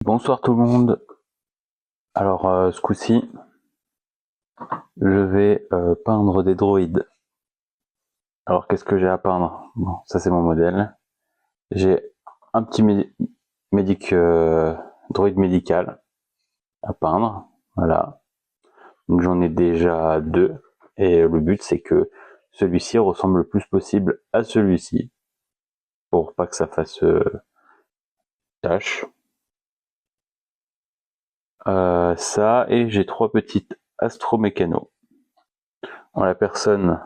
Bonsoir tout le monde. Alors ce coup-ci, je vais peindre des droïdes. Alors qu'est-ce que j'ai à peindre? Bon, ça c'est mon modèle. J'ai un petit droïde médical à peindre. Voilà. Donc j'en ai déjà deux. Et le but c'est que celui-ci ressemble le plus possible à celui-ci. Pour pas que ça fasse tâche. Ça, et j'ai trois petites astromécano. En la personne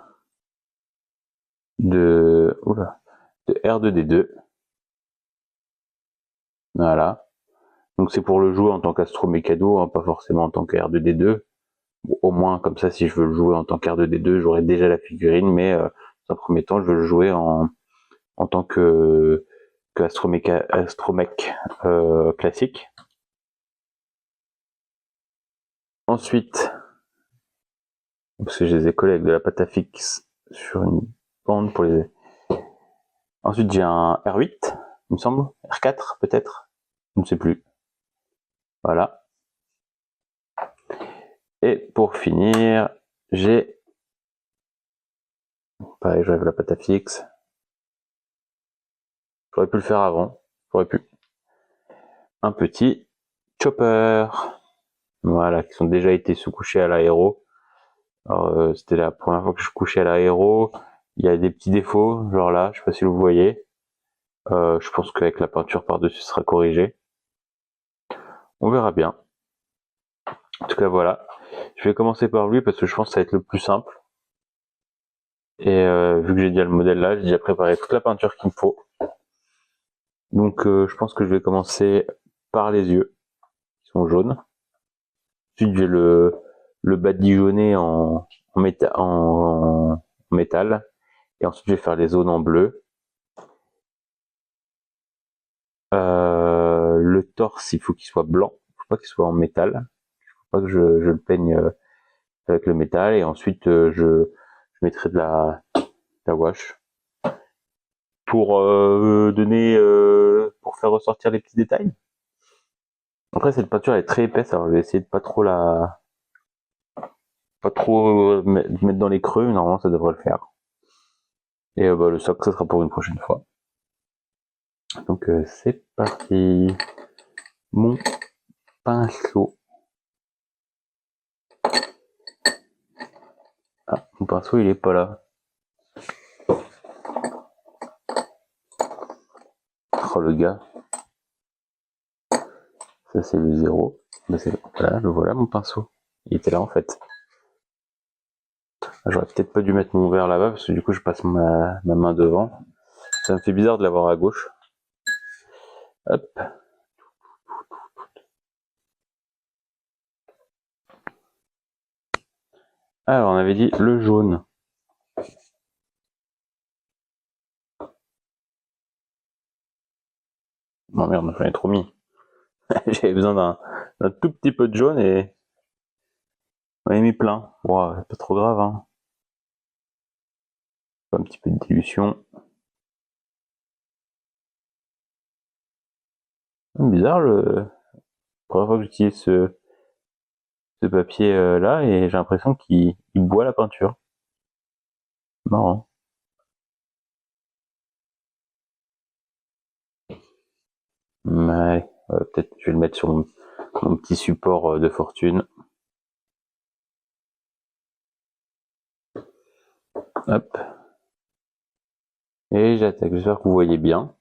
de R2D2. Voilà. Donc c'est pour le jouer en tant qu'astromécano, hein, pas forcément en tant que R2D2. Bon, au moins, comme ça, si je veux le jouer en tant qu'R2D2, j'aurai déjà la figurine, mais dans un premier temps, je veux le jouer en tant que astromech classique. Ensuite, parce que je les ai collés avec de la pâte à fixe sur une bande pour les... Ensuite, j'ai un R8, il me semble, R4 peut-être, je ne sais plus. Voilà. Et pour finir, j'ai... Pareil, j'avais la pâte à fixe. J'aurais pu le faire avant, j'aurais pu. Un petit chopper. Voilà, qui sont déjà été sous-couchés à l'aéro. Alors, c'était la première fois que je couchais à l'aéro. Il y a des petits défauts, genre là, je sais pas si vous voyez. Je pense qu'avec la peinture par-dessus, ce sera corrigé. On verra bien. En tout cas, voilà. Je vais commencer par lui parce que je pense que ça va être le plus simple. Et vu que j'ai déjà le modèle là, j'ai déjà préparé toute la peinture qu'il me faut. Donc je pense que je vais commencer par les yeux, qui sont jaunes. Ensuite, j'ai le badigeonné en métal. Et ensuite, je vais faire les zones en bleu. Le torse, il faut qu'il soit blanc. Il faut pas qu'il soit en métal. Il faut pas que je le peigne avec le métal. Et ensuite, je mettrai de la wash pour pour faire ressortir les petits détails. Après, cette peinture est très épaisse, alors je vais essayer de pas trop mettre dans les creux. Normalement, ça devrait le faire. Et le soc, ça sera pour une prochaine fois. Donc c'est parti. Mon pinceau. Ah, mon pinceau il est pas là. Oh le gars. Ça c'est le 0. Voilà, le voilà mon pinceau. Il était là en fait. J'aurais peut-être pas dû mettre mon verre là-bas parce que du coup je passe ma main devant. Ça me fait bizarre de l'avoir à gauche. Hop. Alors on avait dit le jaune. Oh merde, j'en ai trop mis. J'avais besoin d'un tout petit peu de jaune et on a mis plein. Wow, pas trop grave hein. Un petit peu de dilution. Bizarre le première fois que j'utilise ce papier là et j'ai l'impression qu'il boit la peinture. Marrant. Ouais, peut-être je vais le mettre sur mon petit support de fortune. Hop. Et j'attaque. J'espère que vous voyez bien.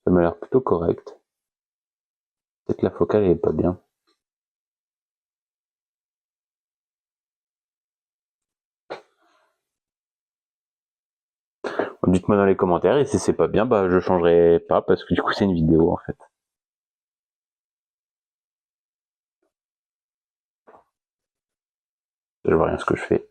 Ça m'a l'air plutôt correct. Peut-être la focale elle est pas bien. Dites-moi dans les commentaires et si c'est pas bien, bah je changerai pas parce que du coup c'est une vidéo en fait. Je vois rien ce que je fais.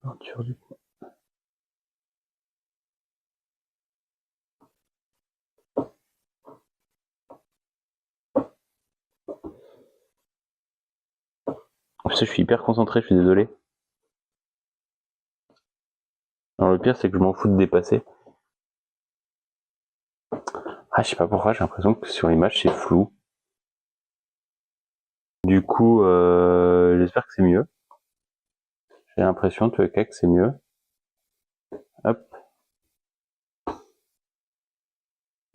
Peinture du coup. En plus, je suis hyper concentré, je suis désolé. Alors le pire, c'est que je m'en fous de dépasser. Ah, je sais pas pourquoi, j'ai l'impression que sur l'image, c'est flou. Du coup, j'espère que c'est mieux. J'ai l'impression, tu vois, que c'est mieux. Hop.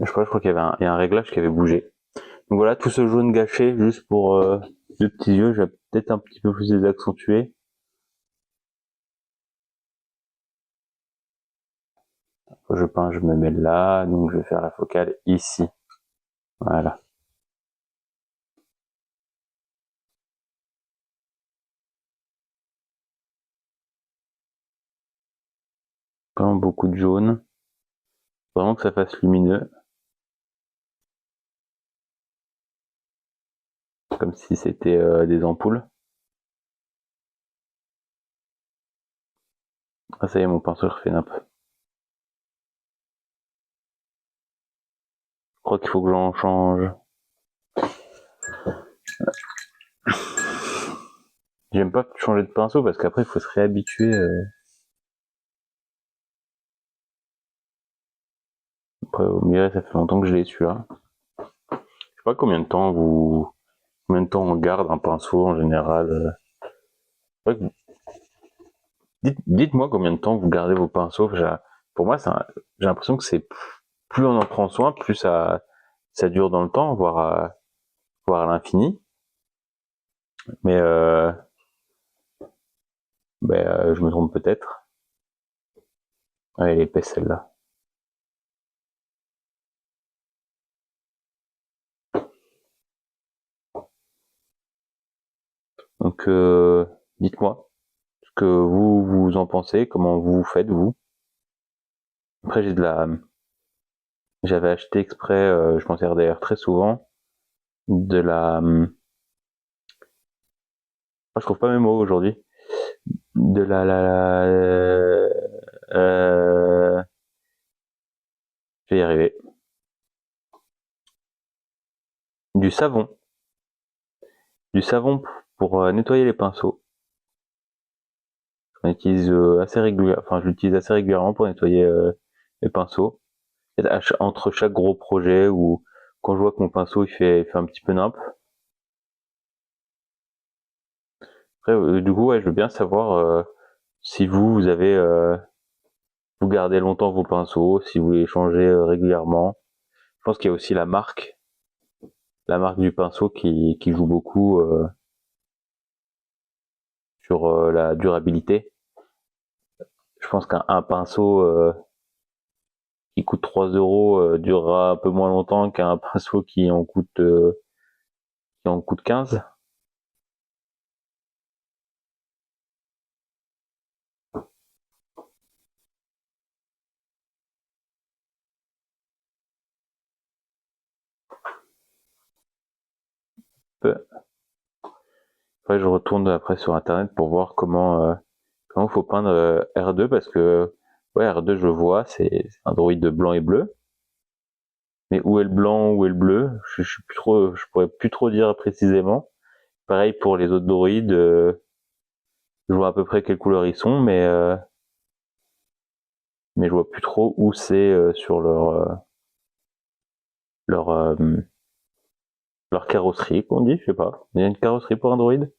Je crois qu'il y avait un réglage qui avait bougé. Donc voilà, tout ce jaune gâché, juste pour deux petits yeux, je vais peut-être un petit peu plus les accentuer. Quand je peins, je me mets là, donc je vais faire la focale ici. Voilà. Vraiment beaucoup de jaune. Vraiment que ça fasse lumineux. Comme si c'était des ampoules. Ah ça y est, mon pinceau refait nappe. Je crois qu'il faut que j'en change. J'aime pas changer de pinceau parce qu'après il faut se réhabituer. Après, au milieu, ça fait longtemps que je l'ai celui-là. Je sais pas combien de temps on garde un pinceau en général. Dites-moi combien de temps vous gardez vos pinceaux. Pour moi, j'ai l'impression que c'est plus on en prend soin, plus ça dure dans le temps, voire à l'infini. Mais je me trompe peut-être. Ouais, elle est épaisse celle-là. Donc dites-moi ce que vous en pensez, comment vous faites vous. Après j'avais acheté exprès, je m'en sers d'ailleurs très souvent, de la, je trouve pas mes mots aujourd'hui, de je vais y arriver, du savon, du savon pour nettoyer les pinceaux. On utilise assez régulièrement, enfin je l'utilise assez régulièrement pour nettoyer les pinceaux. Entre chaque gros projet ou quand je vois que mon pinceau il fait un petit peu nimp. Après, du coup, ouais, je veux bien savoir si vous avez, vous gardez longtemps vos pinceaux, si vous les changez régulièrement. Je pense qu'il y a aussi la marque du pinceau qui joue beaucoup sur la durabilité. Je pense qu'un pinceau qui coûte 3 euros durera un peu moins longtemps qu'un pinceau qui en coûte 15. Après, je retourne après sur internet pour voir comment faut peindre R2 parce que ouais, R2 je vois, c'est un droïde blanc et bleu. Mais où est le blanc, où est le bleu, je pourrais plus trop dire précisément. Pareil pour les autres droïdes, je vois à peu près quelle couleur ils sont, mais je vois plus trop où c'est sur leur leur carrosserie qu'on dit, je sais pas. Il y a une carrosserie pour un droïde?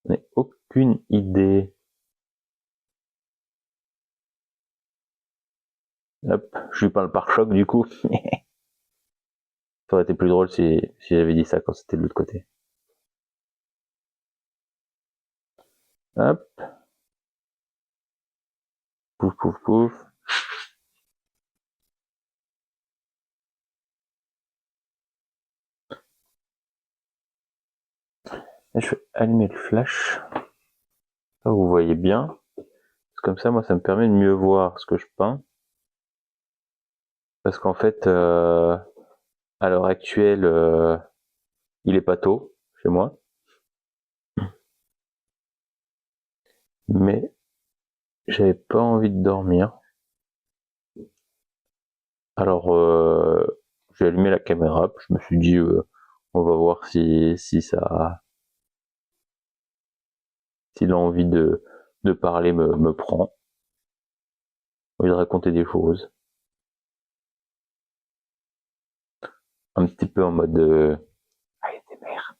Je n'ai aucune idée. Hop, je lui parle par choc du coup. Ça aurait été plus drôle si j'avais dit ça quand c'était de l'autre côté. Hop, pouf pouf pouf. Et je vais allumer le flash. Ça, vous voyez bien. Comme ça, moi, ça me permet de mieux voir ce que je peins. Parce qu'en fait, à l'heure actuelle, il est pas tôt chez moi. Mais j'avais pas envie de dormir. Alors, j'ai allumé la caméra. Je me suis dit, on va voir si l'envie de parler me prend. envie de raconter des choses. Un petit peu en mode ASMR.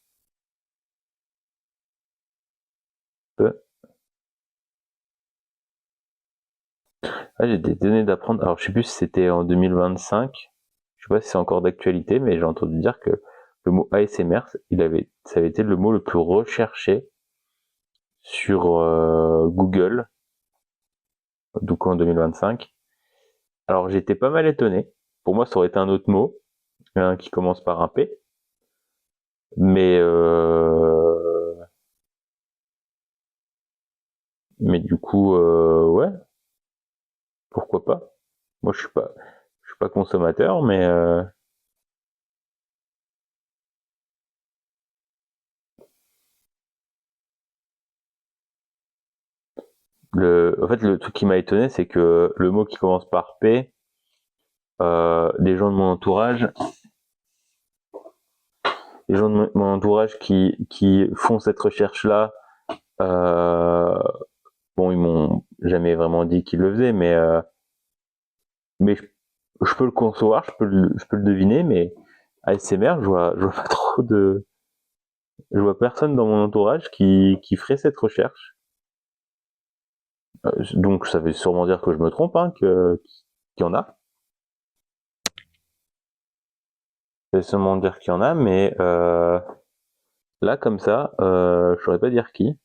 Ah, j'ai été étonné d'apprendre. Alors, je sais plus si c'était en 2025. Je sais pas si c'est encore d'actualité, mais j'ai entendu dire que le mot ASMR, ça avait été le mot le plus recherché sur Google, donc en 2025. Alors, j'étais pas mal étonné. Pour moi, ça aurait été un autre mot, un qui commence par un P. Mais du coup, ouais, pourquoi pas. Moi, je suis pas consommateur, mais en fait, le truc qui m'a étonné, c'est que le mot qui commence par P, des gens de mon entourage, les gens de mon entourage qui font cette recherche-là, euh, bon, ils m'ont jamais vraiment dit qu'ils le faisaient, mais je peux le concevoir, je peux le deviner, mais ASMR, je vois pas trop je vois personne dans mon entourage qui ferait cette recherche. Donc ça veut sûrement dire que je me trompe, hein, qu'il y en a. Ça veut sûrement dire qu'il y en a, mais là, comme ça, je saurais pas dire qui.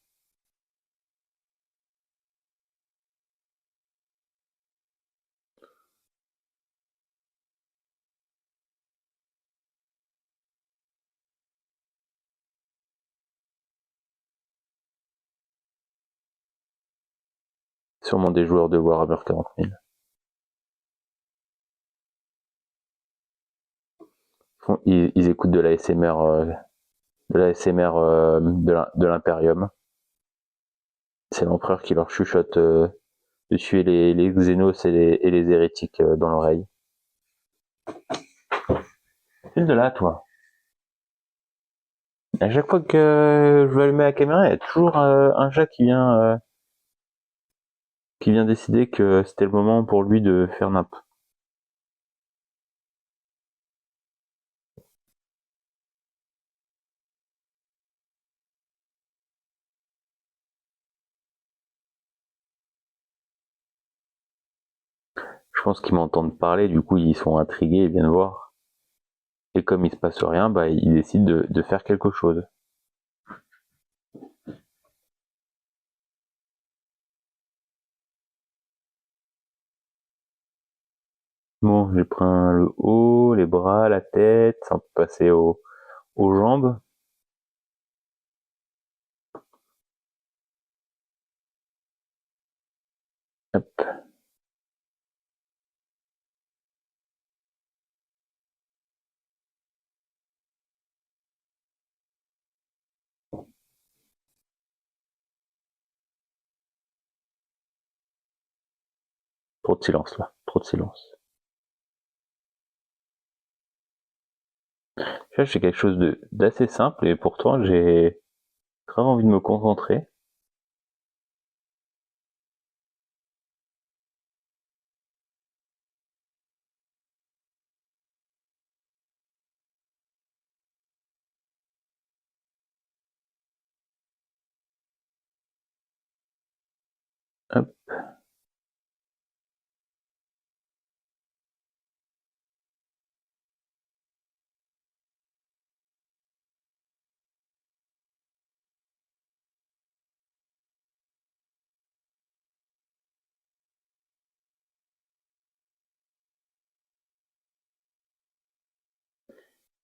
Sûrement des joueurs de Warhammer 40 000. Ils écoutent de l'ASMR, de l'Imperium. C'est l'empereur qui leur chuchote de tuer les Xénos et les hérétiques dans l'oreille. File de là, toi. À chaque fois que je veux allumer la caméra, il y a toujours un chat qui vient décider que c'était le moment pour lui de faire nap. Je pense qu'ils m'entendent parler, du coup ils sont intrigués, ils viennent voir. Et comme il se passe rien, bah ils décident de faire quelque chose. Bon, j'ai pris le haut, les bras, la tête, ça peut passer aux jambes. Hop, trop de silence là, trop de silence. Là, j'ai quelque chose d'assez simple et pourtant j'ai grave envie de me concentrer. Hop,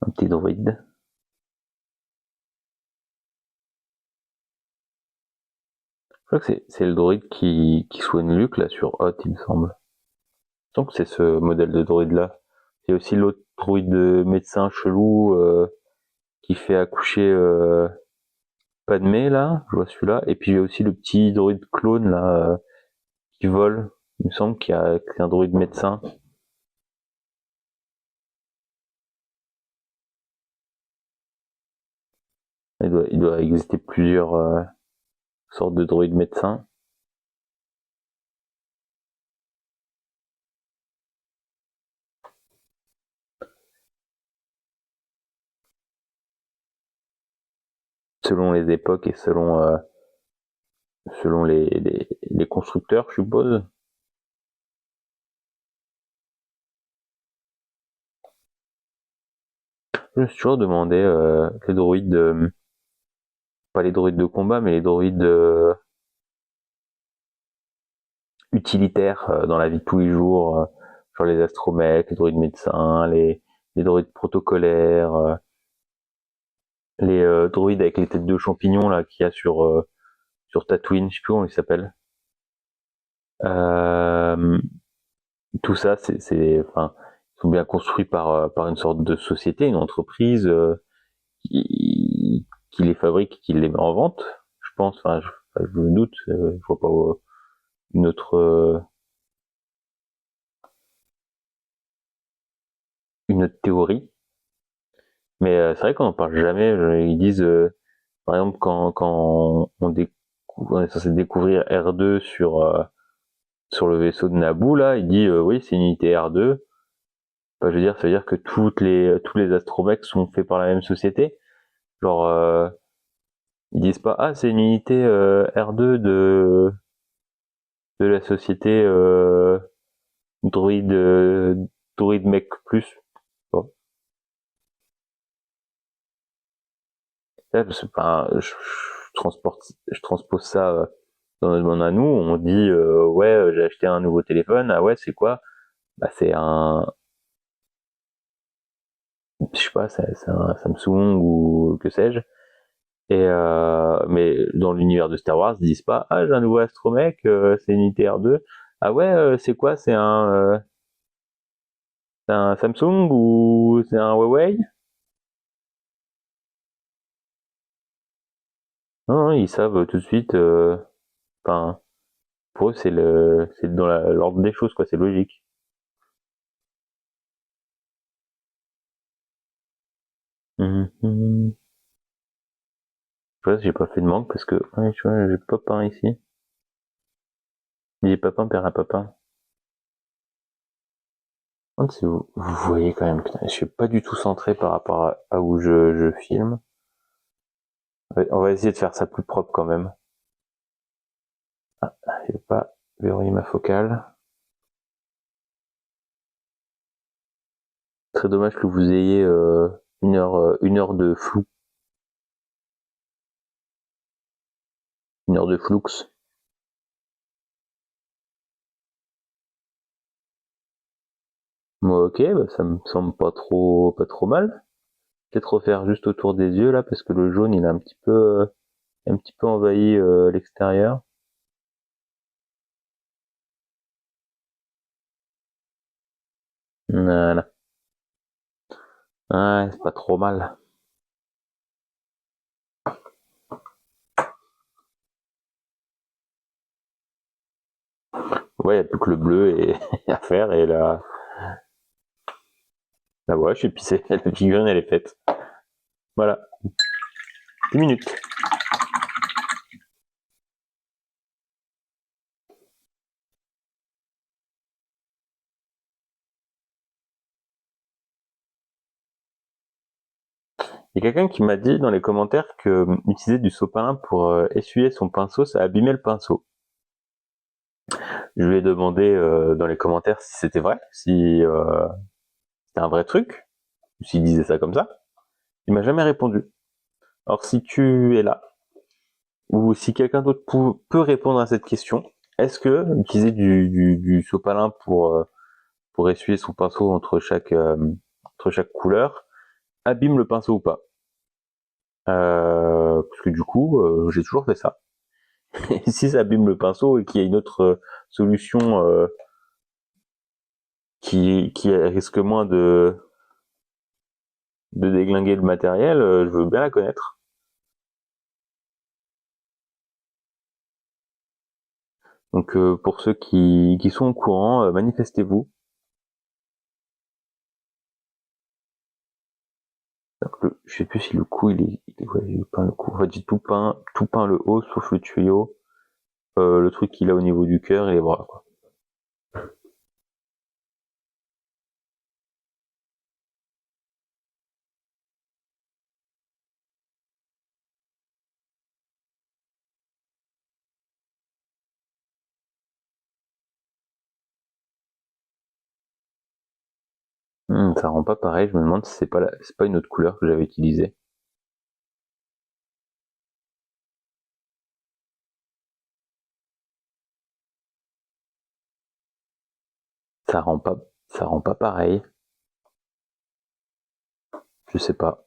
un petit droïde. Je crois que c'est le droïde qui soigne Luke là sur Hot, il me semble. Je pense que c'est ce modèle de droïde là. Il y a aussi l'autre droïde de médecin chelou qui fait accoucher Padmé là, je vois celui-là. Et puis il y a aussi le petit droïde clone là qui vole. Il me semble qu'il y a un droïde médecin. Il doit exister plusieurs sortes de droïdes médecins. selon les époques et selon les constructeurs, je suppose. Je me suis toujours demandé les droïdes, pas les droïdes de combat, mais les droïdes utilitaires dans la vie de tous les jours, genre les astromechs, les droïdes médecins, les droïdes protocolaires, les droïdes avec les têtes de champignons là qu'il y a sur Tatooine, je sais plus comment ils s'appellent. Euh, Tout ça, enfin, ils sont bien construits par une sorte de société, une entreprise qui les fabrique, qui les met en vente. Je pense, je me doute, je vois pas une autre une autre théorie. Mais c'est vrai qu'on n'en parle jamais. Ils disent, par exemple, quand on est censé découvrir R2 sur le vaisseau de Naboo, là, il dit oui, c'est une unité R2. Bah, je veux dire, ça veut dire que tous les astromechs sont faits par la même société. Genre, ils disent pas, ah, c'est une unité R2 de la société Droid, Droid Mech Plus. Bon. Là, je transpose ça dans notre monde à nous. On dit, ouais, j'ai acheté un nouveau téléphone. Ah ouais, c'est quoi? Bah, c'est je sais pas, c'est un Samsung ou que sais-je. Et mais dans l'univers de Star Wars, ils disent pas, ah, j'ai un nouveau astromech, c'est une unité R2. Ah ouais, c'est quoi? C'est un Samsung ou c'est un Huawei? Non, non, ils savent tout de suite. Enfin, pour eux, c'est dans l'ordre des choses, quoi. C'est logique. Mhm. Tu vois, j'ai pas fait de manque parce que, ouais, tu vois, j'ai Papin ici. J'ai Papin, père à Papin. Si vous voyez quand même, putain, je suis pas du tout centré par rapport à où je filme. On va essayer de faire ça plus propre quand même. Je vais pas verrouiller ma focale. Très dommage que vous ayez une heure de flou, une heure de flux. Moi, ok, bah, ça me semble pas trop mal. Peut-être refaire juste autour des yeux là, parce que le jaune il a un petit peu envahi l'extérieur. Voilà. Ouais, c'est pas trop mal. Ouais, y a plus que le bleu et à faire et la wash et puis c'est la figurine elle est faite. Voilà, 10 minutes. Il y a quelqu'un qui m'a dit dans les commentaires que utiliser du sopalin pour essuyer son pinceau, ça abîmait le pinceau. Je lui ai demandé dans les commentaires si c'était vrai, si c'était un vrai truc, ou s'il disait ça comme ça. Il m'a jamais répondu. Alors si tu es là, ou si quelqu'un d'autre peut répondre à cette question, est-ce que utiliser du sopalin pour essuyer son pinceau entre chaque couleur abîme le pinceau ou pas? Parce que du coup, j'ai toujours fait ça. Et si ça abîme le pinceau et qu'il y a une autre solution qui risque moins de déglinguer le matériel, je veux bien la connaître. Donc pour ceux qui sont au courant, manifestez-vous. Je sais plus si le coup ouais, il peint le coup. En fait, j'ai tout peint le haut sauf le tuyau, le truc qu'il a au niveau du cœur et les bras, quoi. Ça rend pas pareil, je me demande si c'est pas une autre couleur que j'avais utilisée. Ça rend pas pareil. Je sais pas.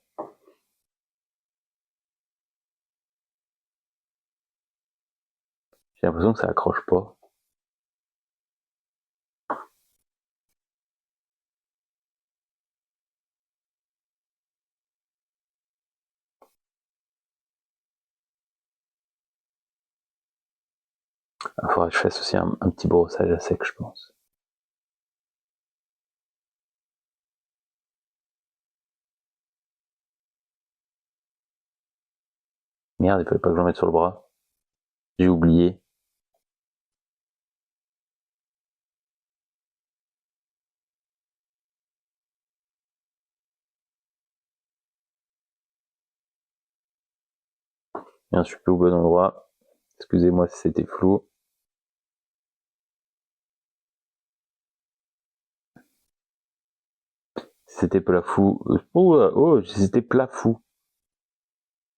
J'ai l'impression que ça accroche pas. Il faudra que je fasse aussi un petit brossage à sec, je pense. Merde, il fallait pas que j'en mette sur le bras. J'ai oublié. Bien, je suis plus au bon endroit. Excusez-moi si c'était flou. C'était plat fou. C'était plat fou.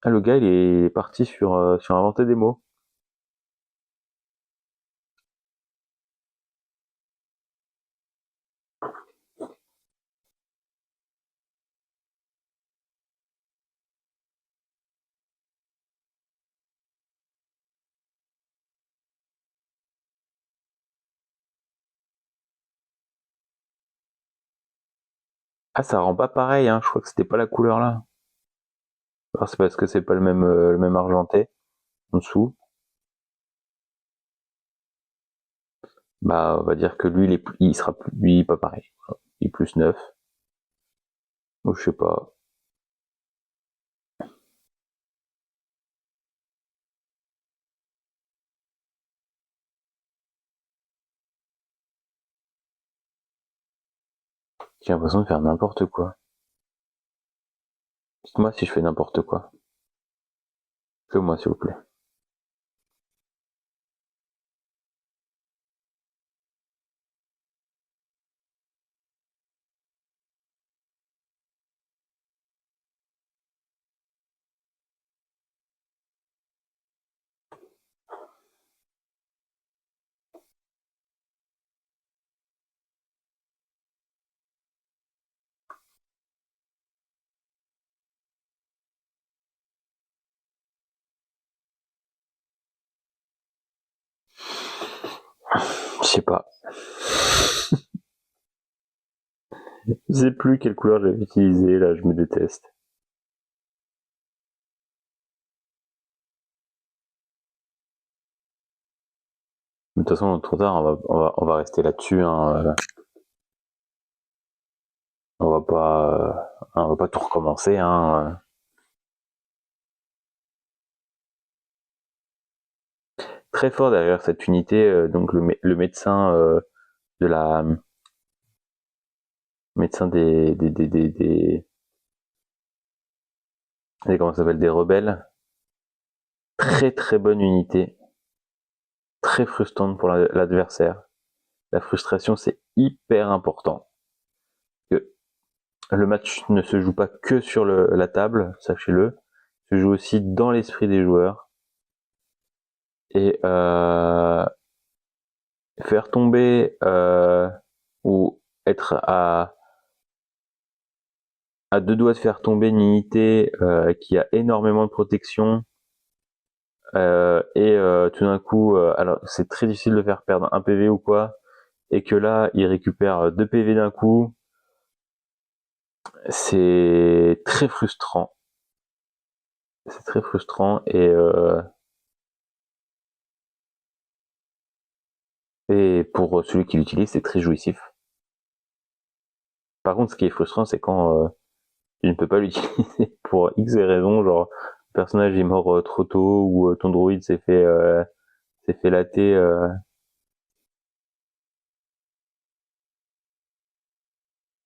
Ah, le gars, il est parti sur inventer des mots. Ah, ça rend pas pareil, hein. Je crois que c'était pas la couleur là. Alors, c'est parce que c'est pas le même argenté en dessous. Bah, on va dire que lui, il sera plus, lui, pas pareil. Il est plus neuf. Ou je sais pas. J'ai l'impression de faire n'importe quoi. Dites-moi si je fais n'importe quoi. Que moi, s'il vous plaît. Je sais pas. Je sais plus quelle couleur j'avais utilisée, là, je me déteste. De toute façon, trop tard, on va rester là-dessus, hein. On va pas tout recommencer, hein. Très fort derrière cette unité, donc le médecin de la médecin comment ça s'appelle, des rebelles. Très très bonne unité, très frustrante pour l'adversaire. La frustration, c'est hyper important. Que le match ne se joue pas que sur la table, sachez-le, se joue aussi dans l'esprit des joueurs. Et faire tomber ou être à deux doigts de faire tomber une unité qui a énormément de protection et tout d'un coup, alors c'est très difficile de faire perdre un PV ou quoi, et que là il récupère 2 PV d'un coup, c'est très frustrant. C'est très frustrant et pour celui qui l'utilise, c'est très jouissif. Par contre, ce qui est frustrant, c'est quand tu ne peux pas l'utiliser pour X raisons, genre le personnage est mort trop tôt ou ton droïde s'est fait latter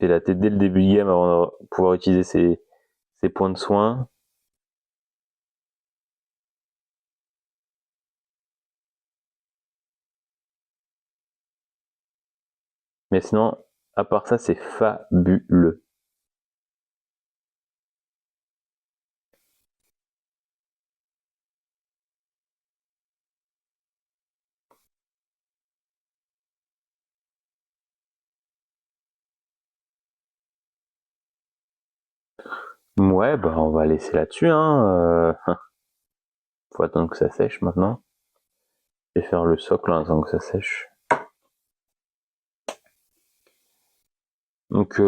dès le début du game avant de pouvoir utiliser ses points de soin. Mais sinon, À part ça, c'est fabuleux. Ouais, bah on va laisser là-dessus, hein. Faut attendre que ça sèche maintenant. Je vais faire le socle en attendant que ça sèche. Donc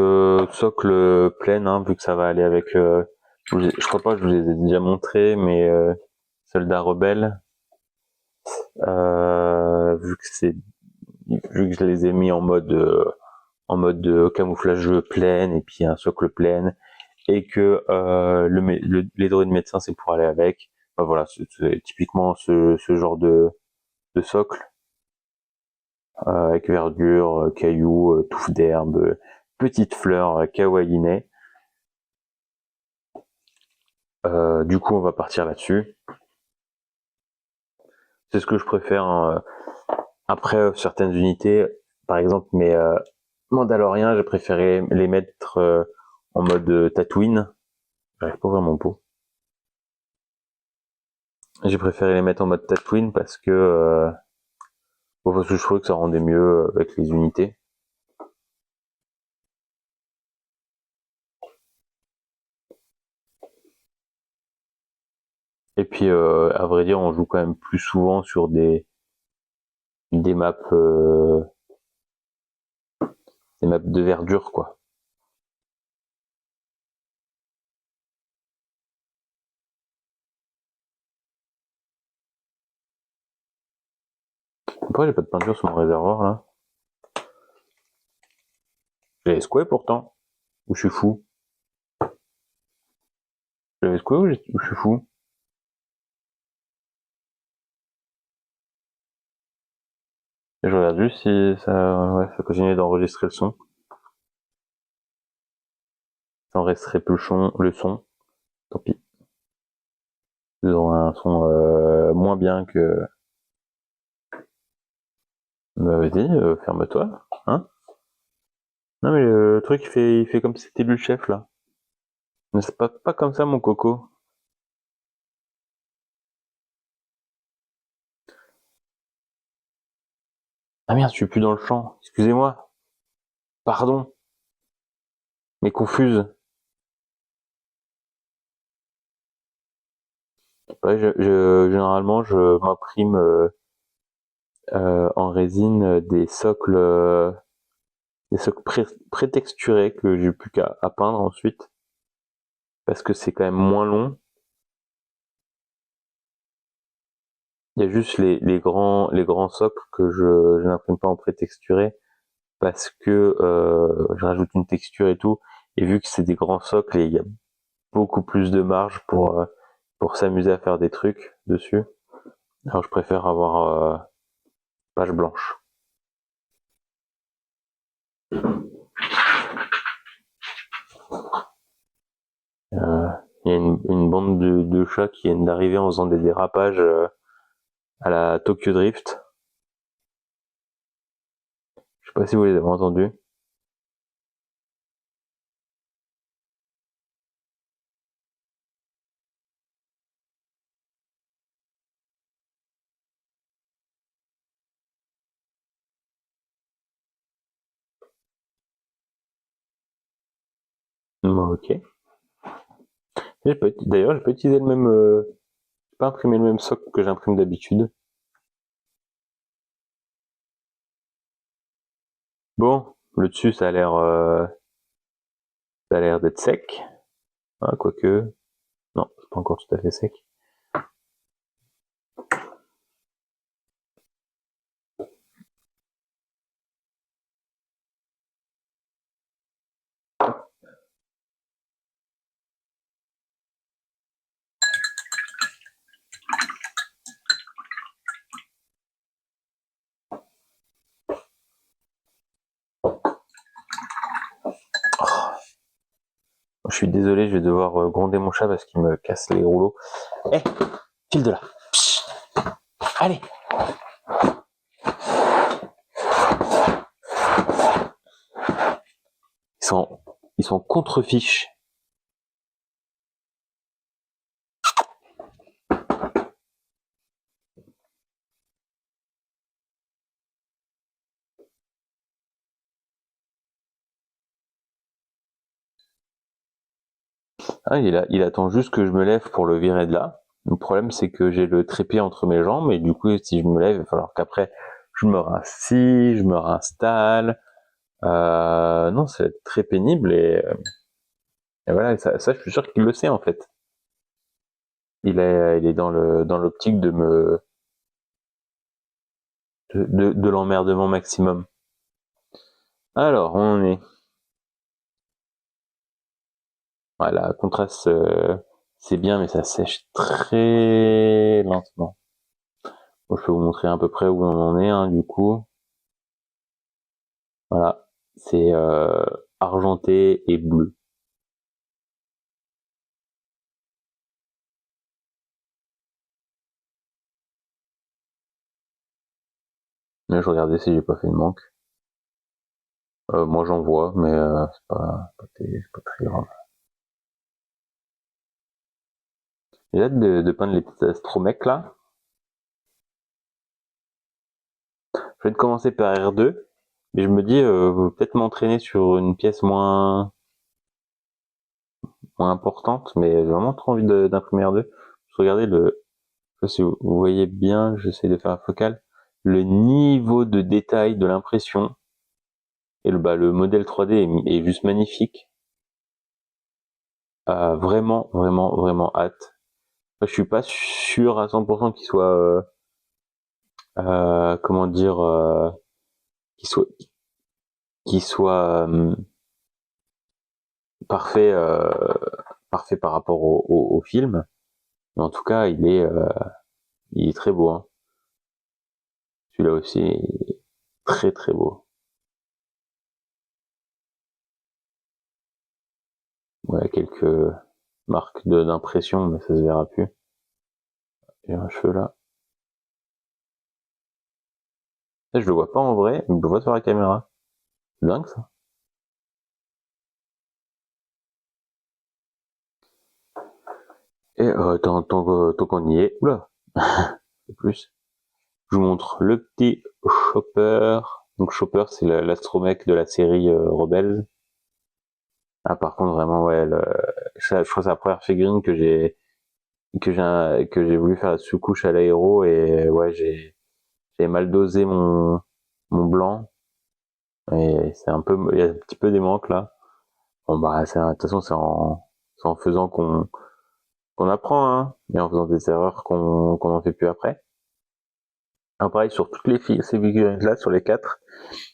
socle pleine, hein, vu que ça va aller avec. Je crois pas que je vous les ai déjà montré, mais Soldat Rebelle, vu que je les ai mis en mode de camouflage pleine et puis un socle pleine et que les droits de médecin c'est pour aller avec. Bah, voilà, c'est typiquement ce genre de socle avec verdure, cailloux, touffes d'herbe, petites fleurs kawaii. Du coup, on va partir là-dessus. C'est ce que je préfère, hein. Après, certaines unités, par exemple mes Mandaloriens, j'ai préféré les mettre en mode Tatooine. J'arrive pas à ouvrir mon pot. J'ai préféré les mettre en mode Tatooine parce que je trouvais que ça rendait mieux avec les unités. Et puis, à vrai dire, on joue quand même plus souvent sur des maps, des maps de verdure, quoi. Pourquoi j'ai pas de peinture sur mon réservoir là? J'ai escoué pourtant. Ou je suis fou? J'avais escoué ou je suis fou? Et je regarde juste si ça continue d'enregistrer le son. Ça enregistrerait plus le son. Tant pis. Ils auront un son moins bien que. Bah vas-y, ferme-toi, hein? Non mais le truc il fait comme si c'était lui le chef là. Mais c'est pas comme ça mon coco. Ah merde, je suis plus dans le champ. Excusez-moi. Pardon. Mais confuse. Ouais, généralement je m'imprime en résine des socles prétexturés que j'ai plus qu'à peindre ensuite parce que c'est quand même moins long. Il y a juste les grands socles que je n'imprime pas en prétexturé parce que je rajoute une texture et tout. Et vu que c'est des grands socles, et il y a beaucoup plus de marge pour s'amuser à faire des trucs dessus. Alors je préfère avoir page blanche. Il y a une bande de chats qui viennent d'arriver en faisant des dérapages à la Tokyo Drift. Je sais pas si vous les avez entendus. Ok. D'ailleurs, j'ai pas utilisé le même, pas imprimé le même socle que j'imprime d'habitude. Bon, le dessus ça a l'air d'être sec. Ah, quoique, non, c'est pas encore tout à fait sec. Je suis désolé, je vais devoir gronder mon chat parce qu'il me casse les rouleaux. Eh, file de là. Psst. Allez. ils sont contre-fiches. Ah, il attend juste que je me lève pour le virer de là. Le problème, c'est que j'ai le trépied entre mes jambes et du coup, si je me lève, il va falloir qu'après, je me rassis, je me réinstalle. Non, c'est très pénible et voilà, ça, je suis sûr qu'il le sait en fait. Il est dans l'optique de l'emmerdement maximum. Alors, on est. Voilà, contraste, c'est bien, mais ça sèche très lentement. Bon, je peux vous montrer à peu près où on en est, hein, du coup. Voilà, c'est argenté et bleu. Là, je regardais si j'ai pas fait de manque. Moi, j'en vois, mais c'est pas très grave. J'ai hâte de peindre les petits astromèques là. Je vais commencer par R2, mais je me dis peut-être m'entraîner sur une pièce moins importante, mais j'ai vraiment trop envie d'imprimer R2. Regardez je sais pas si vous voyez bien, j'essaie de faire la focale, le niveau de détail de l'impression et le modèle 3D est juste magnifique. Vraiment, vraiment, vraiment hâte. Je suis pas sûr à 100% qu'il soit, comment dire, qu'il soit, qu'il soit parfait, parfait par rapport au film. Mais en tout cas, il est très beau. Hein. Celui-là aussi est très très beau. Voilà quelques marques d'impression, mais ça se verra plus. J'ai un cheveu là. Je le vois pas en vrai, mais je le vois sur la caméra. C'est dingue ça. Et tant qu'on y est, oula, plus. Je vous montre le petit Chopper. Donc Chopper, c'est l'astromech de la série Rebels. Ah par contre vraiment ouais, je crois que c'est la première figurine que j'ai voulu faire la sous-couche à l'aéro et ouais j'ai mal dosé mon blanc et c'est un peu il y a un petit peu des manques là. Bon bah de toute façon c'est en faisant qu'on apprend hein, et en faisant des erreurs qu'on en fait plus après. Alors pareil sur toutes ces figurines là sur les 4,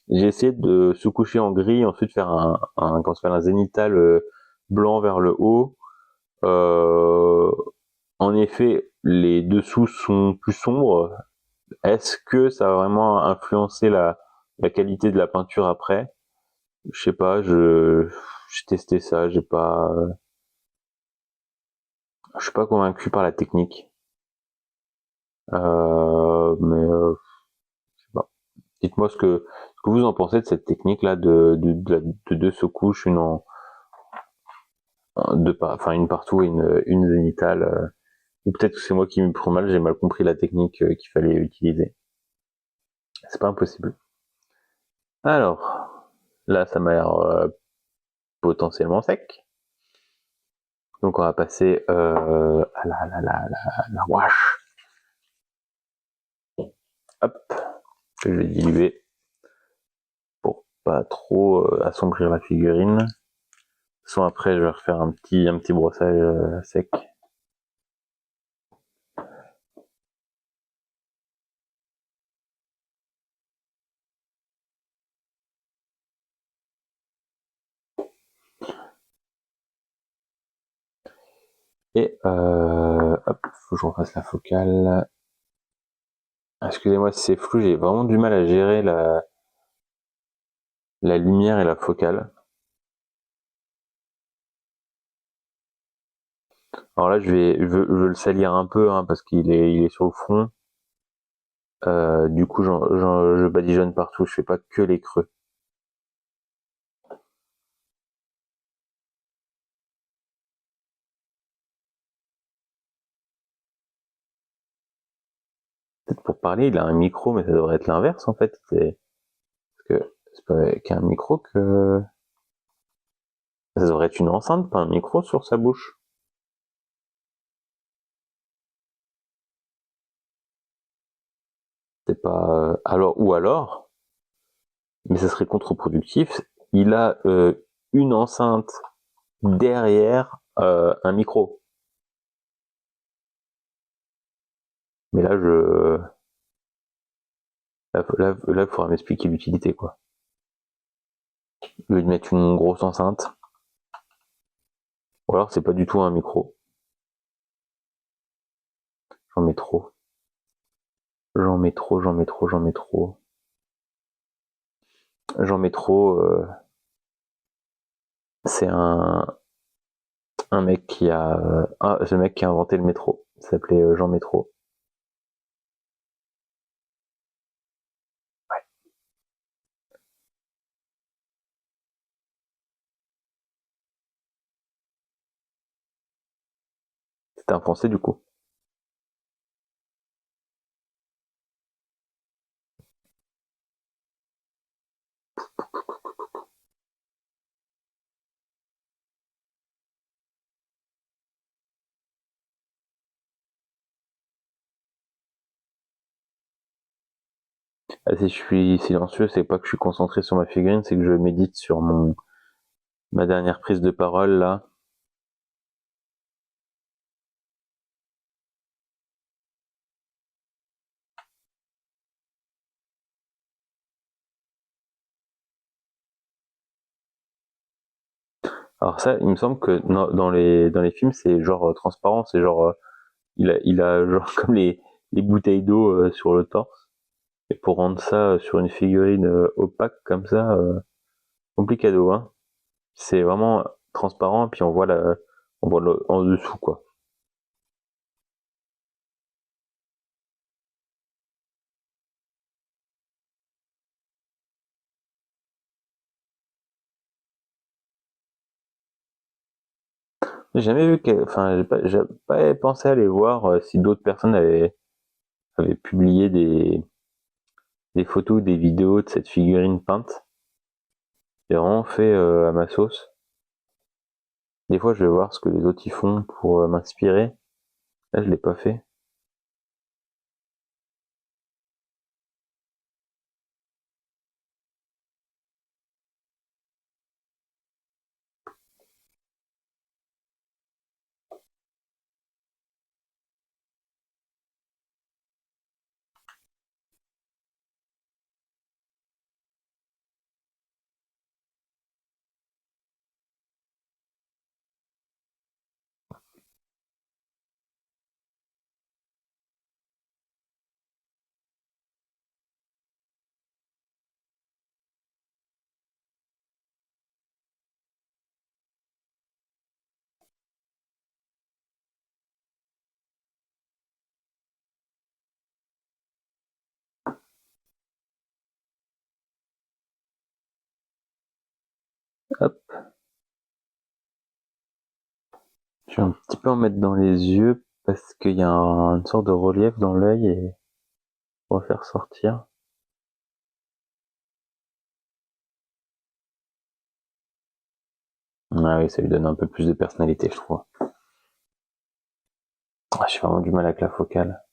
j'ai essayé de sous-coucher en gris, ensuite faire comment ça s'appelle, un zénithal blanc vers le haut. Euh, En effet, les dessous sont plus sombres. Est-ce que ça va vraiment influencer la qualité de la peinture après? Je sais pas, j'ai testé ça, je suis pas convaincu par la technique. Je sais pas. Dites-moi ce que vous en pensez de cette technique là de deux sous-couches, enfin une partout et une zénithale. Ou peut-être que c'est moi qui me prends mal, j'ai mal compris la technique qu'il fallait utiliser. C'est pas impossible. Alors, là, ça m'a l'air potentiellement sec. Donc on va passer à la wash. Hop, je vais diluer pour pas trop assombrir la figurine. Soit après, je vais refaire un petit brossage sec. Et hop, faut que je refasse la focale. Excusez-moi si c'est flou, j'ai vraiment du mal à gérer la lumière et la focale. Alors là, je veux le salir un peu hein, parce il est sur le front. Du coup, je badigeonne partout, je fais pas que les creux. pour parler, il a un micro, mais ça devrait être l'inverse en fait. Parce que c'est pas avec un micro que... Ça devrait être une enceinte, pas un micro sur sa bouche. C'est pas... Alors, ou alors, mais ça serait contre-productif, il a une enceinte derrière un micro. Mais là, là, il faudra m'expliquer l'utilité, quoi. Au lieu de mettre une grosse enceinte. Ou alors, c'est pas du tout un micro. J'en mets trop. J'en mets trop, j'en mets trop, j'en mets trop. J'en mets trop. C'est un mec qui a... c'est le mec qui a inventé le métro. Il s'appelait Jean Métro. Ouais. C'était un Français, du coup. Ah, si je suis silencieux, c'est pas que je suis concentré sur ma figurine, c'est que je médite sur ma dernière prise de parole, là. Alors ça, il me semble que dans les films, c'est genre transparent, c'est genre... il a genre comme les bouteilles d'eau sur le torse. Et pour rendre ça sur une figurine opaque comme ça, complicado, hein. C'est vraiment transparent, puis on voit en dessous, quoi. J'ai jamais vu enfin, j'ai pas pensé à aller voir si d'autres personnes avaient publié des photos, des vidéos de cette figurine peinte. J'ai vraiment fait à ma sauce. Des fois, je vais voir ce que les autres y font pour m'inspirer. Là, je l'ai pas fait. Hop. Je vais un petit peu en mettre dans les yeux parce qu'il y a une sorte de relief dans l'œil et on va faire sortir. Ah oui, ça lui donne un peu plus de personnalité, je trouve. Ah, j'ai vraiment du mal avec la focale.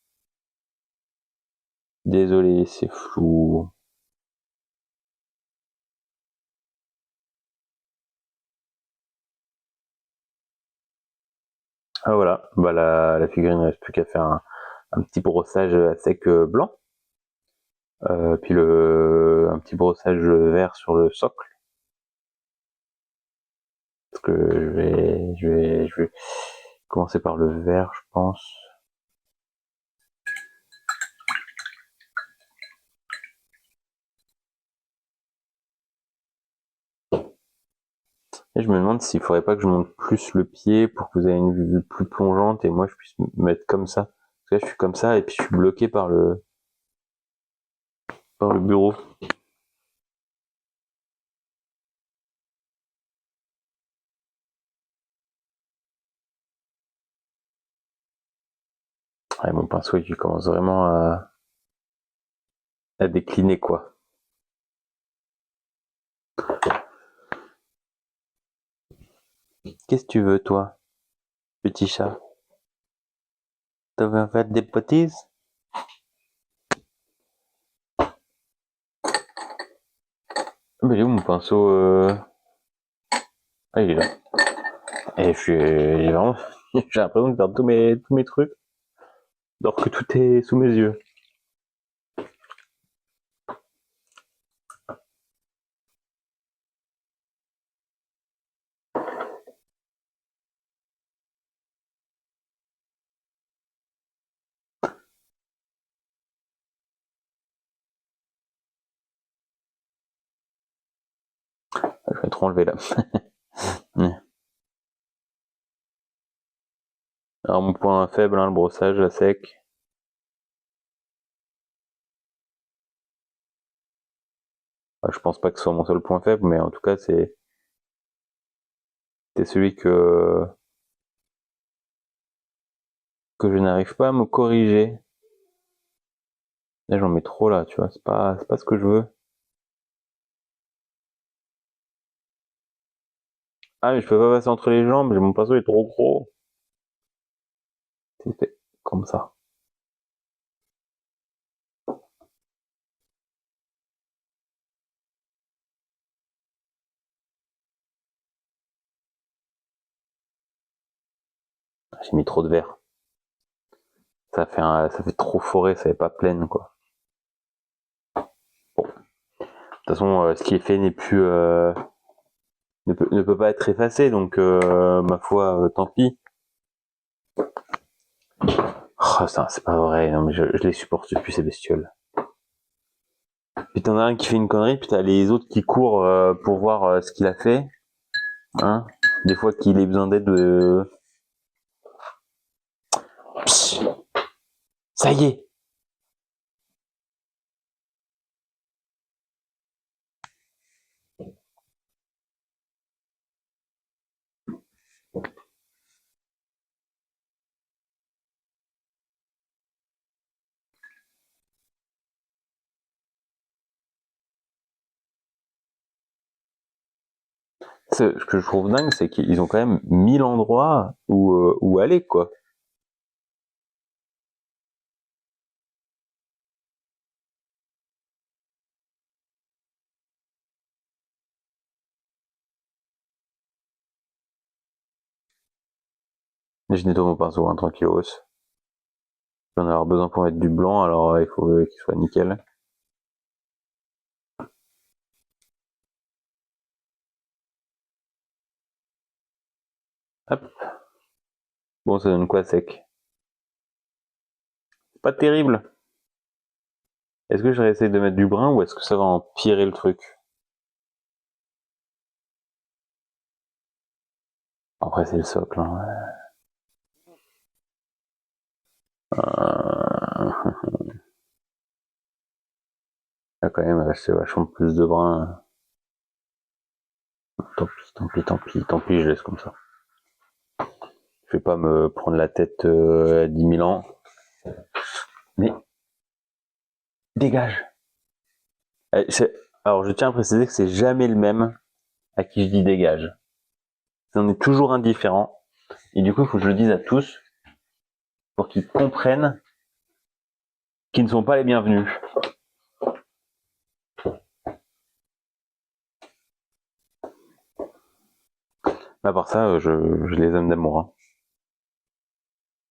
Désolé, c'est flou. Ah voilà, bah la figurine, il ne reste plus qu'à faire un petit brossage à sec blanc. Puis un petit brossage vert sur le socle. Parce que je vais commencer par le vert, je pense. Et je me demande s'il faudrait pas que je monte plus le pied pour que vous ayez une vue plus plongeante et moi je puisse me mettre comme ça. Parce que là je suis comme ça et puis je suis bloqué par le bureau. Ouais, mon pinceau il commence vraiment à décliner quoi. Qu'est-ce que tu veux, toi, petit chat? T'as envie de faire des bêtises? Ah, mais il est où mon pinceau Ah, il est là. Et je suis vraiment... J'ai l'impression de perdre tous mes trucs, alors que tout est sous mes yeux. Je vais trop enlever là. Alors mon point faible, hein, le brossage à sec. Enfin, je pense pas que ce soit mon seul point faible, mais en tout cas c'est celui que je n'arrive pas à me corriger. Là j'en mets trop là, tu vois, c'est pas ce que je veux. Ah mais je peux pas passer entre les jambes, mon pinceau est trop gros. C'est fait comme ça. J'ai mis trop de verre. Ça fait trop forêt, ça n'est pas pleine quoi. Bon. De toute façon, ce qui est fait n'est plus ne peut pas être effacé, donc ma foi, tant pis. Oh, ça, c'est pas vrai, non, mais je les supporte plus ces bestioles. Puis t'en as un qui fait une connerie, puis t'as les autres qui courent pour voir ce qu'il a fait. Hein, des fois qu'il ait besoin d'aide. Psst, ça y est. Ce que je trouve dingue, c'est qu'ils ont quand même 1000 endroits où aller, quoi. Je nettoie mon pinceau, hein, tranquillos. Je vais en avoir besoin pour mettre du blanc, alors il faut qu'il soit nickel. Hop. Bon, ça donne quoi sec? Pas terrible. Est-ce que je vais essayer de mettre du brun ou est-ce que ça va empirer le truc? Après, c'est le socle. Hein. Là, quand même, c'est vachement plus de brun. Tant pis, tant pis, tant pis, tant pis, je laisse comme ça. Je vais pas me prendre la tête à 10 000 ans. Mais dégage. Alors, je tiens à préciser que c'est jamais le même à qui je dis dégage. On est toujours indifférent. Et du coup, il faut que je le dise à tous pour qu'ils comprennent qu'ils ne sont pas les bienvenus. À part ça, je les aime d'amour. Hein.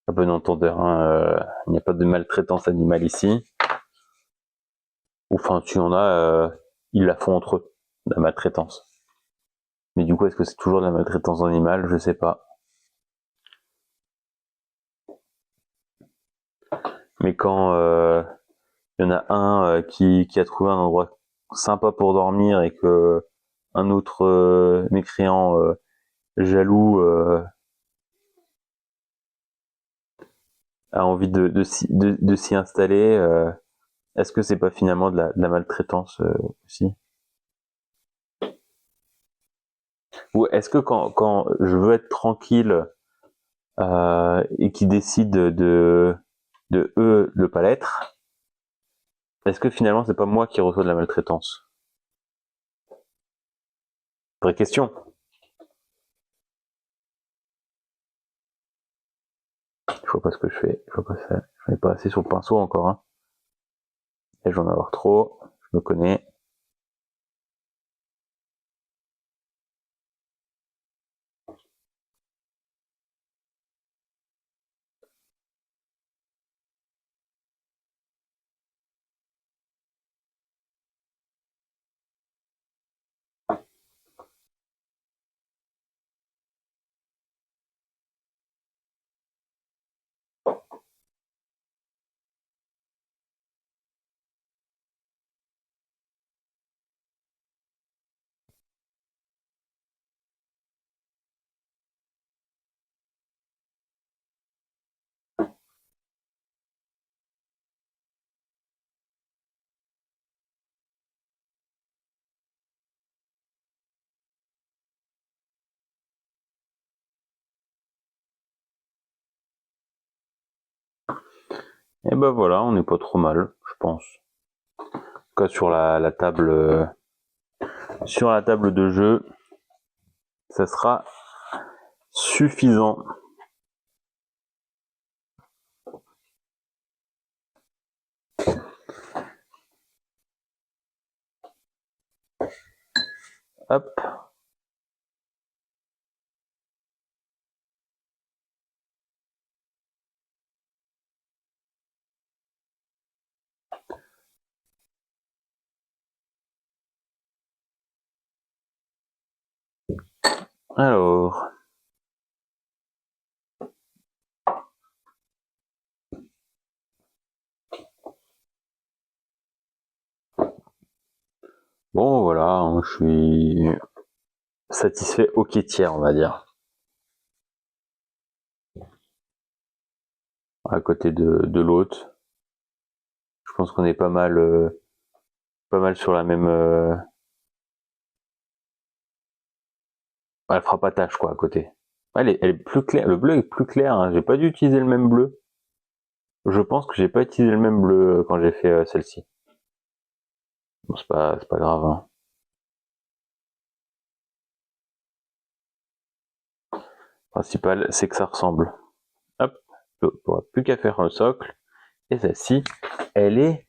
À bon entendeur, hein, il n'y a pas de maltraitance animale ici. Enfin, tu en as, ils la font entre eux, la maltraitance. Mais du coup, est-ce que c'est toujours de la maltraitance animale? Je sais pas. Mais quand il y en a un qui a trouvé un endroit sympa pour dormir et que un autre mécréant jaloux a envie de s'y installer, est-ce que c'est pas finalement de la maltraitance aussi? Ou est-ce que quand je veux être tranquille et qu'ils décident de eux ne pas l'être, Est-ce que finalement c'est pas moi qui reçois de la maltraitance? Vraie question. Je vois pas ce que je fais. Je vois pas ça. J'en ai pas assez sur le pinceau encore, hein. Et j'en ai avoir trop. Je me connais. Et ben voilà, on n'est pas trop mal, je pense. En tout cas sur la table, sur la table de jeu, ça sera suffisant. Hop. Alors. Bon voilà, hein, je suis satisfait au tiers, on va dire. À côté de l'autre. Je pense qu'on est pas mal sur la même. Elle fera pas tâche quoi à côté. Elle est plus claire. Le bleu est plus clair. Hein. J'ai pas dû utiliser le même bleu. Je pense que j'ai pas utilisé le même bleu quand j'ai fait celle-ci. Bon, c'est pas grave. Hein. Le principal, c'est que ça ressemble. Hop, je n'aurai plus qu'à faire un socle. Et celle-ci, elle est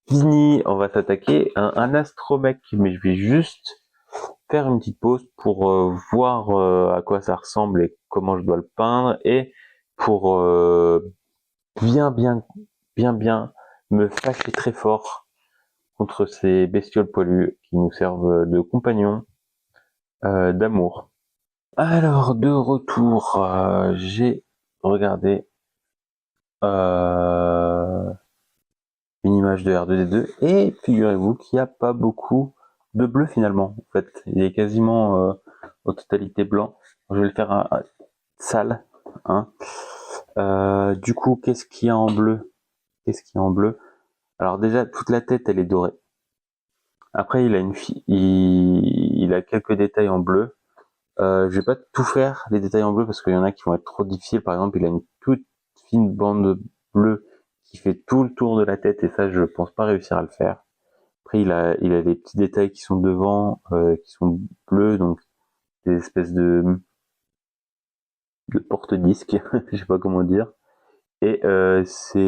finie. On va s'attaquer à un astromech, mais je vais juste faire une petite pause pour voir à quoi ça ressemble et comment je dois le peindre et pour bien bien bien bien me fâcher très fort contre ces bestioles poilues qui nous servent de compagnons d'amour. Alors de retour, j'ai regardé euh, une image de R2D2 et figurez-vous qu'il n'y a pas beaucoup de bleu finalement. En fait, il est quasiment en totalité blanc. Je vais le faire sale. Hein. Du coup, qu'est-ce qu'il y a en bleu? Qu'est-ce qu'il y a en bleu? Alors déjà, toute la tête, elle est dorée. Après, il a quelques détails en bleu. Je vais pas tout faire les détails en bleu parce qu'il y en a qui vont être trop difficiles. Par exemple, il a une toute fine bande bleue qui fait tout le tour de la tête et ça, je pense pas réussir à le faire. Après, il a des petits détails qui sont devant, qui sont bleus, donc des espèces de porte-disques, je sais pas comment dire. Et c'est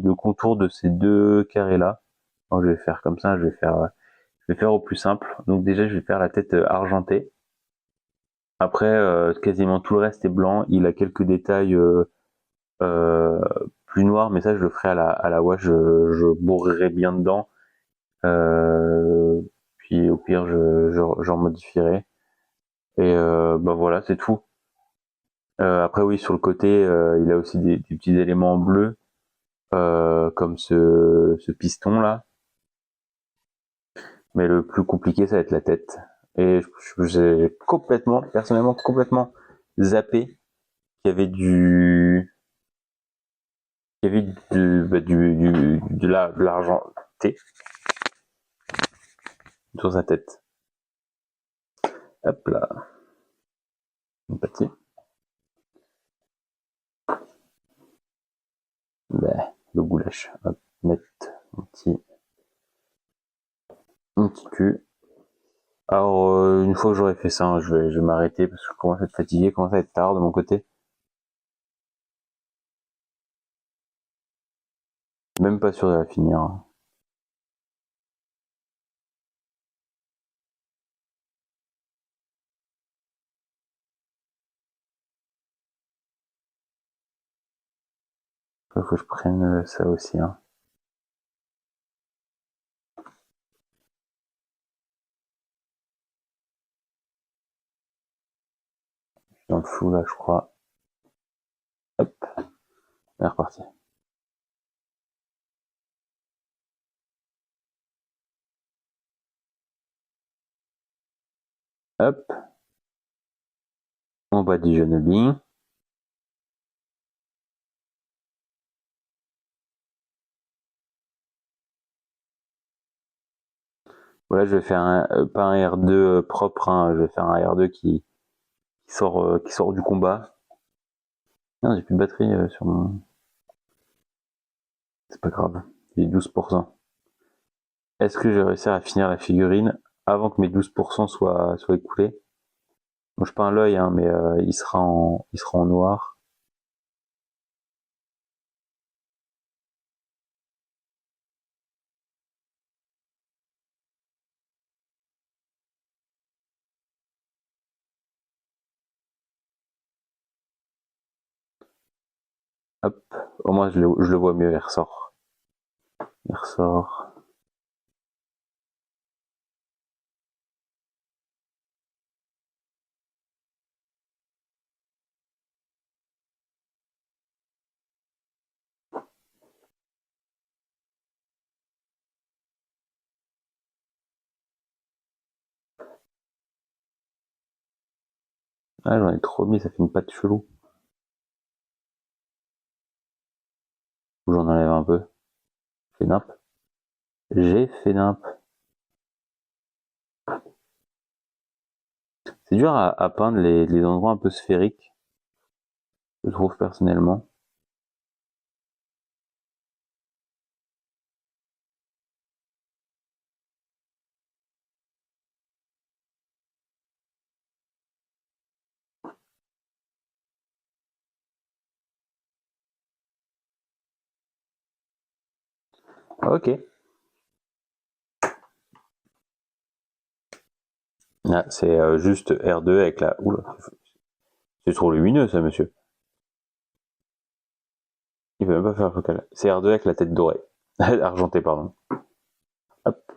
le contour de ces deux carrés là. Alors, je vais faire comme ça, je vais faire au plus simple. Donc déjà, je vais faire la tête argentée. Après, quasiment tout le reste est blanc. Il a quelques détails euh, plus noirs, mais ça, je le ferai à la wash. Je bourrerai bien dedans. Puis au pire, j'en modifierai. Et bah voilà, c'est tout. Après oui, sur le côté, il a aussi des petits éléments en bleu, comme ce piston là. Mais le plus compliqué, ça va être la tête. Et j'ai complètement, personnellement, complètement zappé qu'il y avait il y avait de l'argent sur sa tête. Hop là, empathie. Bah, le goulash, hop, net. un petit cul. Alors, une fois que j'aurai fait ça, hein, je vais m'arrêter parce que je commence à être fatigué, commence à être tard de mon côté. Même pas sûr de la finir. Il faut que je prenne ça aussi. Hein. Je suis dans le flou là, je crois. Hop, on est reparti. Hop, on badigeonne bien. Voilà, je vais faire pas un R2 propre, hein, je vais faire un R2 qui sort du combat. Non, j'ai plus de batterie sur mon... C'est pas grave, j'ai 12%. Est-ce que je vais réussir à finir la figurine avant que mes 12% soient écoulés? Moi, je peins l'œil, hein, mais il sera en noir. Hop, au moins je le vois mieux, il ressort. Il ressort. Ah, j'en ai trop mis, ça fait une patte chelou. Ou j'en enlève un peu. Fait nimp. J'ai fait nimp. C'est dur à peindre les endroits un peu sphériques, je trouve personnellement. Ok. Ah, c'est juste R2 avec la... Oula, c'est trop lumineux ça, monsieur. Il veut même pas faire focal. C'est R2 avec la tête dorée. Argentée, pardon. Hop.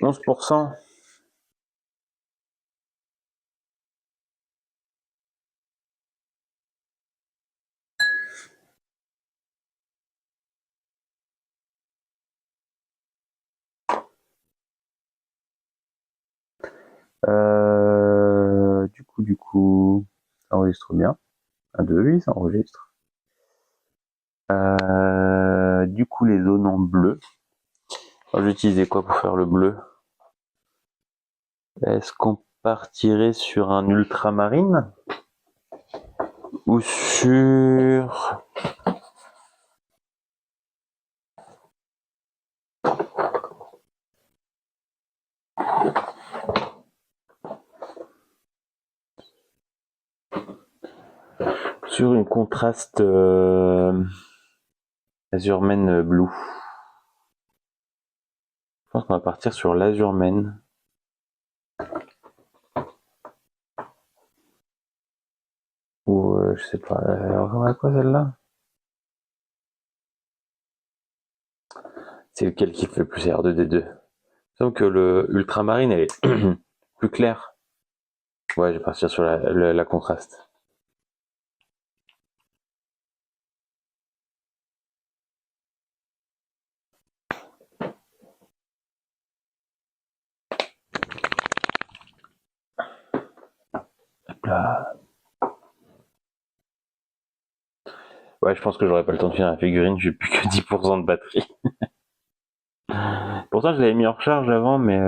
11%. Du coup, ça enregistre bien. 1, 2, oui, ça enregistre. Du coup, les zones en bleu. Alors, j'ai utilisé quoi pour faire le bleu? Est-ce qu'on partirait sur un ultramarine? Ou sur... Sur une contraste Azurmen Blue. Je pense qu'on va partir sur l'Azurmen. Ou je sais pas. On a quoi celle-là? C'est lequel qui fait le plus R2 des deux? Il semble que le ultramarine elle est plus claire. Ouais, je vais partir sur la contraste. Hop là. Ouais, je pense que j'aurais pas le temps de finir la figurine, j'ai plus que 10% de batterie. Pourtant, je l'avais mis en recharge avant, mais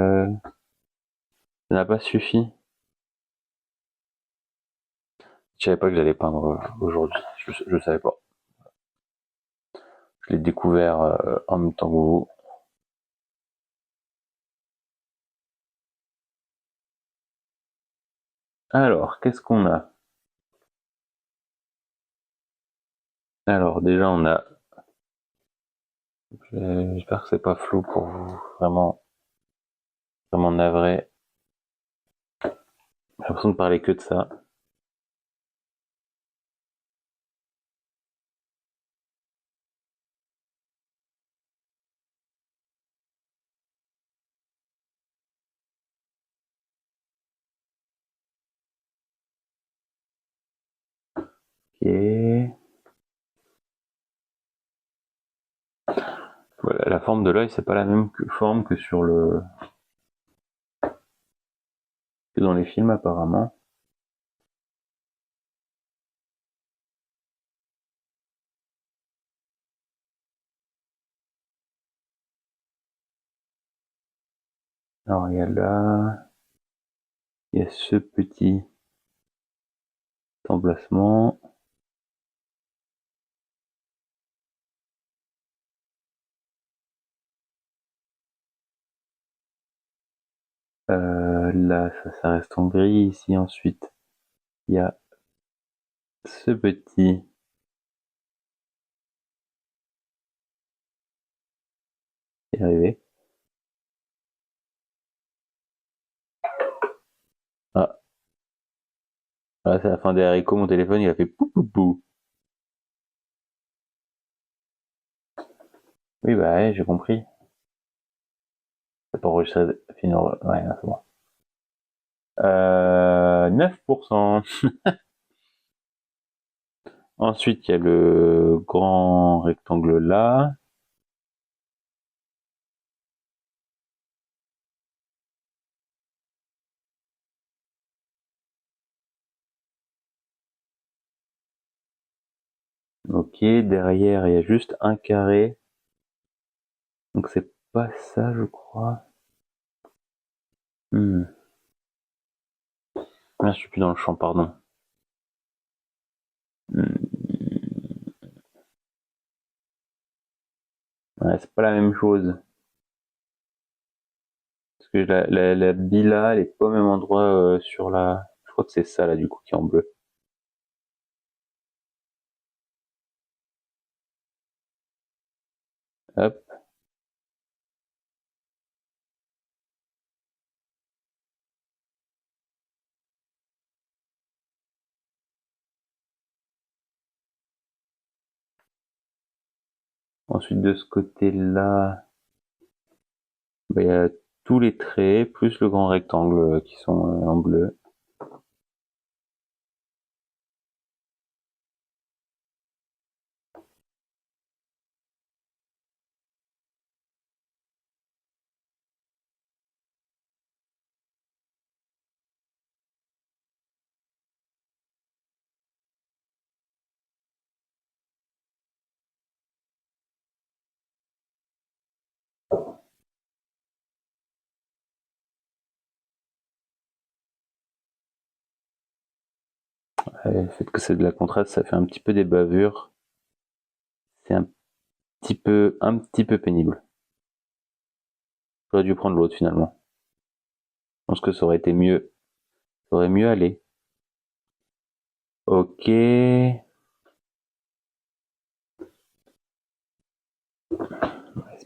ça n'a pas suffi. Je savais pas que j'allais peindre aujourd'hui. Je savais pas. Je l'ai découvert en même temps que vous. Alors, qu'est-ce qu'on a? Alors, déjà, on a... J'espère que c'est pas flou pour vous. Vraiment, vraiment navré. J'ai l'impression de parler que de ça. Ok. Voilà, la forme de l'œil, c'est pas la même forme que sur le... que dans les films, apparemment. Alors, il y a là... Il y a ce petit emplacement. Là, ça reste en gris. Ici, ensuite, il y a ce petit... est arrivé. Ah, là, c'est la fin des haricots. Mon téléphone, il a fait pou pou pou. Oui, bah ouais, j'ai compris. C'est pas enregistré. Ouais, c'est bon. 9%. Ensuite, il y a le grand rectangle là. Ok, derrière, il y a juste un carré. Donc c'est pas ça, je crois. Ah, je suis plus dans le champ, pardon. Ouais, c'est pas la même chose. Parce que la bille là, elle est pas au même endroit sur la... Je crois que c'est ça là, du coup, qui est en bleu. Hop. Ensuite, de ce côté-là, bah, il y a tous les traits, plus le grand rectangle qui sont en bleu. Le fait que c'est de la contraste, ça fait un petit peu des bavures. C'est un petit peu pénible. J'aurais dû prendre l'autre finalement. Je pense que ça aurait été mieux. Ça aurait mieux allé. Ok. C'est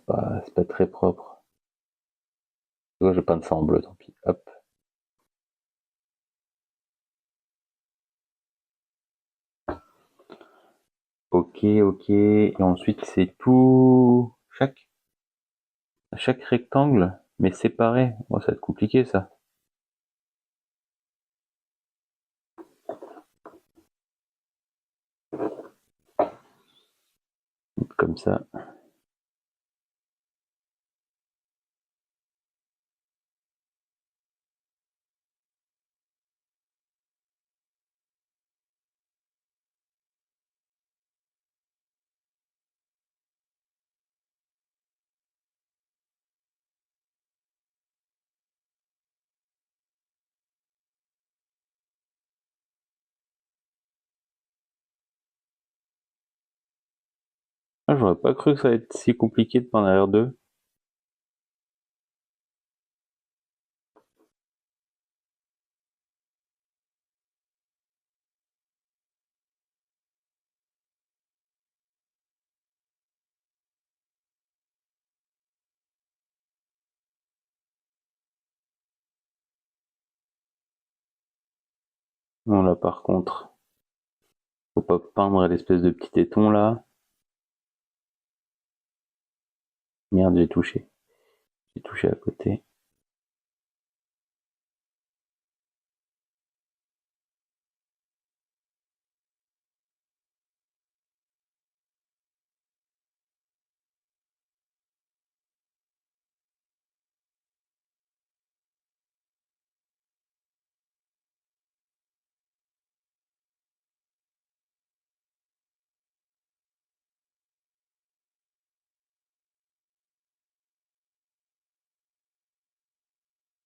pas très propre. Je vais peindre ça en bleu, tant pis. Hop. Ok, ok. Et ensuite, c'est tout. Chaque rectangle, mais séparé. Bon, ça va être compliqué, ça. Comme ça. Ah, j'aurais pas cru que ça allait être si compliqué de prendre R2. Bon, là, par contre, faut pas peindre l'espèce de petit téton, là. Merde, j'ai touché. J'ai touché à côté.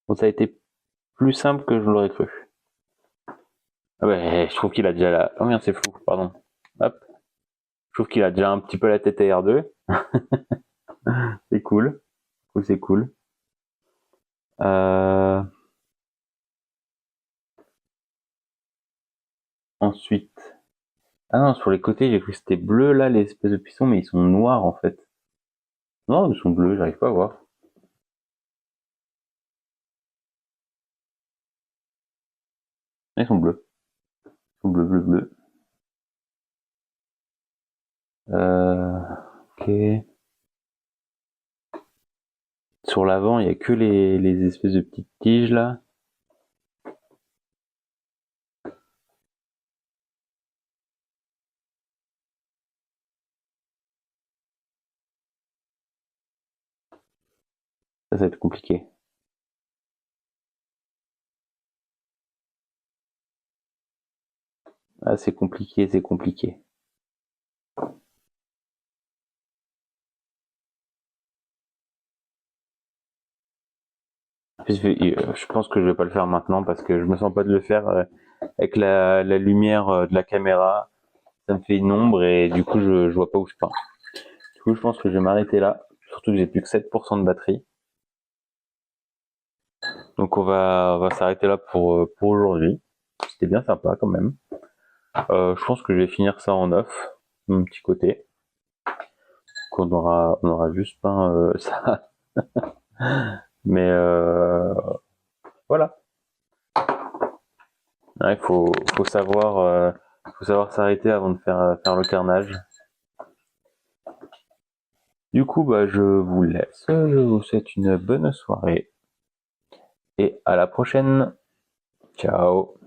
Bon, ça a été plus simple que je l'aurais cru. Ah ouais, je trouve qu'il a déjà la... Oh merde, c'est flou, pardon. Hop. Je trouve qu'il a déjà un petit peu la tête à R2. C'est cool. C'est cool. Euh... Ensuite... Ah non, sur les côtés, j'ai cru que c'était bleu, là, les espèces de pistons, mais ils sont noirs, en fait. Non, ils sont bleus, j'arrive pas à voir. Ils sont bleus. Ils sont bleus, bleus, bleus. Ok. Sur l'avant, il y a que les espèces de petites tiges, là. Ça va être compliqué. Ah, c'est compliqué, c'est compliqué. Je pense que je vais pas le faire maintenant parce que je me sens pas de le faire avec la lumière de la caméra. Ça me fait une ombre et du coup je vois pas où je peins. Du coup je pense que je vais m'arrêter là. Surtout que j'ai plus que 7% de batterie. Donc on va s'arrêter là pour aujourd'hui. C'était bien sympa quand même. Je pense que je vais finir ça en off, mon petit côté. On aura juste peint ça. Mais voilà. Il faut savoir s'arrêter avant de faire le carnage. Du coup, bah, je vous laisse. Je vous souhaite une bonne soirée et à la prochaine. Ciao.